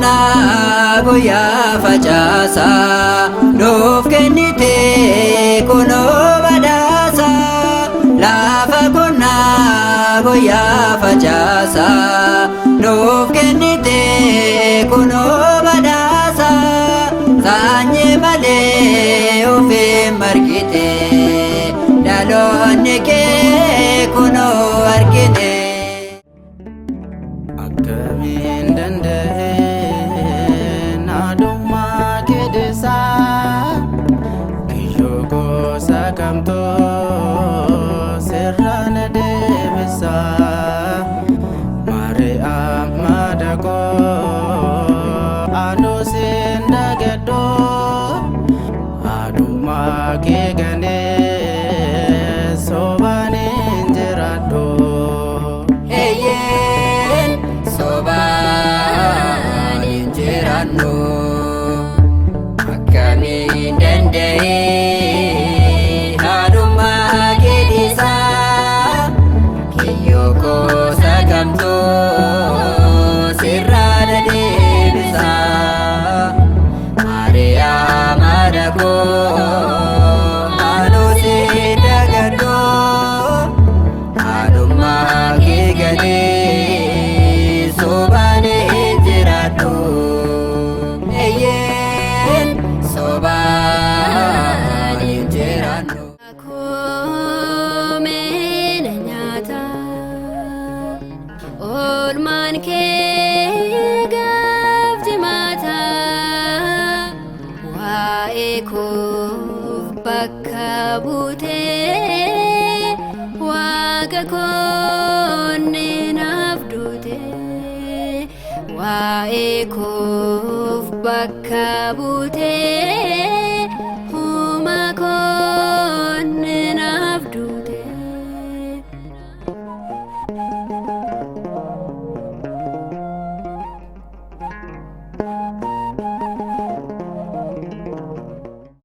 konnaa guyyaa facaasa nuuf kennite kunoo badhaasa lafa konnaa guyyaa facaasa nuuf kennite kunoo badhaasa saanyii malee ofiin margite dhaloonni kee kunoo argite. Akkamiin danda'ee naadummaa keedesaa kiyyoo gosa kamtoo sirraa na deebisaa Maariyaam madakoo anuu siin dagadhoo haadhummaa kee ganee sobaan hin jiraadhoo. Sobaan hin jiraannu akkamiin danda'ee haadhummaa keetisaa kiyyoo gosa kamtuu sirraa na deebisaa Maariyaam madakoo anuu siin dagadhoo haadhummaa kee ganee sobaan hin jiraadhu. Sobaan hin jiraannu. Koomena nyaata oolmaan kee gaaf jimaata waa'ee koof bakka buutee waaqa koonnee naaf duutee waa'ee koof bakka buutee